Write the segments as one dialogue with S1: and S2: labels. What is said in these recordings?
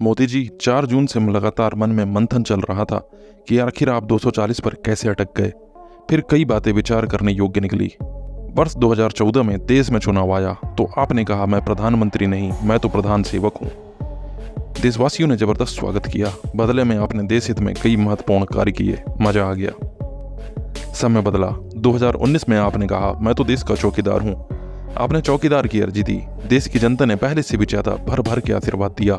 S1: मोदी जी, 4 जून से लगातार मन में मंथन चल रहा था कि आखिर आप 240 पर कैसे अटक गए। फिर कई बातें विचार करने योग्य निकली। वर्ष 2014 में देश में चुनाव आया तो आपने कहा, मैं प्रधानमंत्री नहीं, मैं तो प्रधान सेवक हूँ। देशवासियों ने जबरदस्त स्वागत किया। बदले में आपने देश हित में कई महत्वपूर्ण कार्य किए। मजा आ गया। समय बदला। 2019 में आपने कहा, मैं तो देश का चौकीदार हूँ। आपने चौकीदार की अर्जी दी। देश की जनता ने पहले से भी ज्यादा भर भर के आशीर्वाद दिया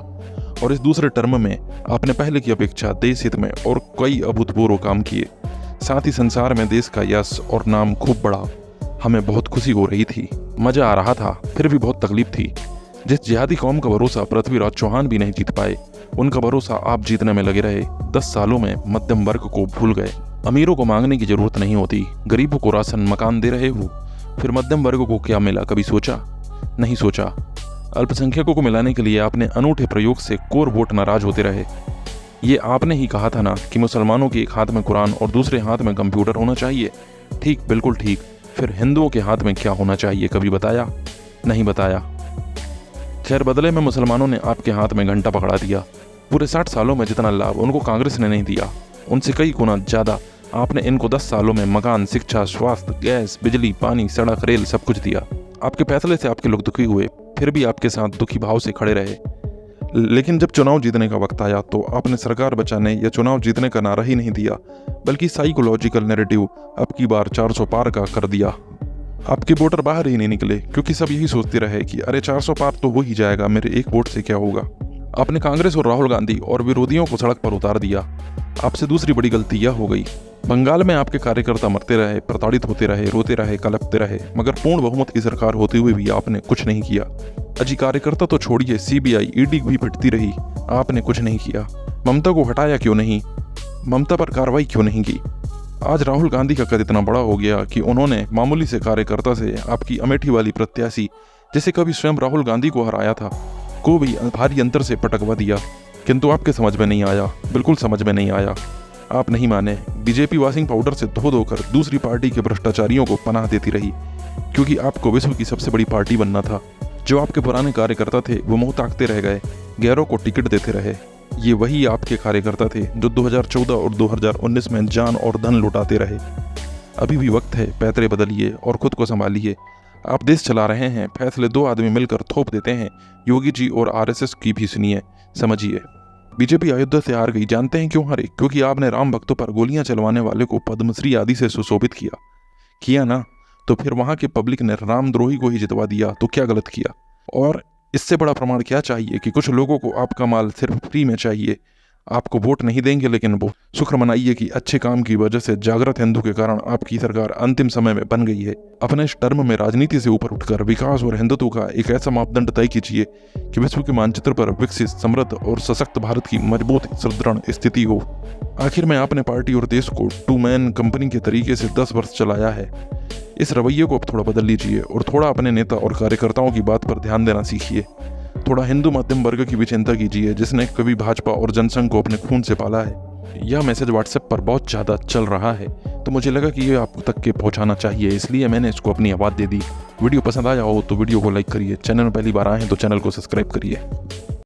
S1: और इस दूसरे टर्म में आपने पहले की अपेक्षा देश हित में और कई अभूतपूर्व काम किए। साथ ही संसार में देश का यश और नाम खूब बढ़ा। हमें बहुत खुशी हो रही थी, मजा आ रहा था, फिर भी बहुत तकलीफ थी। जिस जिहादी कौम का भरोसा पृथ्वीराज चौहान भी नहीं जीत पाए, उनका भरोसा आप जीतने में लगे रहे। 10 सालों में मध्यम वर्ग को भूल गए। अमीरों को मांगने की जरूरत नहीं होती, गरीबों को राशन मकान दे रहे हो। फिर मध्यम वर्ग को क्या मिला, कभी सोचा? नहीं सोचा। अल्पसंख्यकों को मिलाने के लिए आपने अनूठे प्रयोग से कोर वोट नाराज होते रहे। ये आपने ही कहा था ना कि मुसलमानों के एक हाथ में कुरान और दूसरे हाथ में कंप्यूटर होना चाहिए। ठीक, बिल्कुल ठीक। फिर हिंदुओं के हाथ में क्या होना चाहिए, कभी बताया? नहीं बताया। खैर, बदले में मुसलमानों ने आपके हाथ में घंटा पकड़ा दिया। पूरे 60 सालों में जितना लाभ उनको कांग्रेस ने नहीं दिया, उनसे कई गुना ज्यादा आपने इनको 10 सालों में मकान, शिक्षा, स्वास्थ्य, गैस, बिजली, पानी, सड़क, रेल सब कुछ दिया। आपके फैसले से आपके लोग दुखी हुए, फिर भी आपके साथ दुखी भाव से खड़े रहे। लेकिन जब चुनाव जीतने का वक्त आया तो आपने सरकार बचाने या चुनाव जीतने का नारा ही नहीं दिया, बल्कि साइकोलॉजिकल नैरेटिव अब की बार 400 पार का कर दिया। आपके वोटर बाहर ही नहीं निकले क्योंकि सब यही सोचते रहे कि अरे 400 पार तो हो ही जाएगा, मेरे एक वोट से क्या होगा। आपने कांग्रेस और राहुल गांधी और विरोधियों को सड़क पर उतार दिया। आपसे दूसरी बड़ी गलती यह हो गई, बंगाल में आपके कार्यकर्ता मरते रहे, प्रताड़ित होते रहे, रोते रहे, कलपते रहे, मगर पूर्ण बहुमत की सरकार होते हुए भी आपने कुछ नहीं किया। अजी, कार्यकर्ता तो छोड़िए, सीबीआई, ईडी भी पिटती रही, आपने कुछ नहीं किया। ममता को हटाया क्यों नहीं? ममता पर कार्रवाई क्यों नहीं की? आज राहुल गांधी का कद इतना बड़ा हो गया कि उन्होंने मामूली से कार्यकर्ता से आपकी अमेठी वाली प्रत्याशी, जिसे कभी स्वयं राहुल गांधी को हराया था, को भी भारी अंतर से पटकवा दिया। किंतु आपके समझ में नहीं आया, बिल्कुल समझ में नहीं आया। आप नहीं माने। बीजेपी वॉशिंग पाउडर से धो धोकर दूसरी पार्टी के भ्रष्टाचारियों को पनाह देती रही, क्योंकि आपको विश्व की सबसे बड़ी पार्टी बनना था। जो आपके पुराने कार्यकर्ता थे वो मुंह ताकते रह गए, गैरों को टिकट देते रहे। ये वही आपके कार्यकर्ता थे जो 2014 और 2019 में जान और धन लुटाते रहे। अभी भी वक्त है, पैतरे बदलिए और खुद को संभालिए। आप देश चला रहे हैं, फैसले 2 आदमी मिलकर थोप देते हैं। योगी जी और आरएसएस की भी सुनिए, समझिए। बीजेपी अयोध्या से हार गई, जानते हैं क्यों हारी? क्योंकि आपने राम भक्तों पर गोलियां चलवाने वाले को पद्मश्री आदि से सुशोभित किया ना? तो फिर वहां के पब्लिक ने रामद्रोही को ही जितवा दिया, तो क्या गलत किया? और इससे बड़ा प्रमाण क्या चाहिए कि कुछ लोगों को आपका माल सिर्फ फ्री में चाहिए। आपको वोट नहीं देंगे, लेकिन वो शुक्र मनाइए कि अच्छे काम की वजह से जागृत हिंदू के कारण आपकी सरकार अंतिम समय में बन गई है। अपने इस टर्म में राजनीति से ऊपर उठकर विकास और हिंदुत्व का एक ऐसा मापदंड तय कीजिए कि विश्व के मानचित्र पर विकसित, समृद्ध और सशक्त भारत की मजबूत सुदृढ़ स्थिति हो। आखिर में आपने पार्टी और देश को 2 मैन कंपनी के तरीके से 10 वर्ष चलाया है। इस रवैये को अब थोड़ा बदल लीजिए और थोड़ा अपने नेता और कार्यकर्ताओं की बात पर ध्यान देना सीखिए। थोड़ा हिंदू मध्यम वर्ग की भी चिंता कीजिए, जिसने कभी भाजपा और जनसंघ को अपने खून से पाला है। यह मैसेज व्हाट्सएप पर बहुत ज़्यादा चल रहा है, तो मुझे लगा कि ये आप तक के पहुंचाना चाहिए, इसलिए मैंने इसको अपनी आवाज़ दे दी। वीडियो पसंद आया हो तो वीडियो को लाइक करिए, चैनल में पहली बार आए हैं तो चैनल को सब्सक्राइब करिए।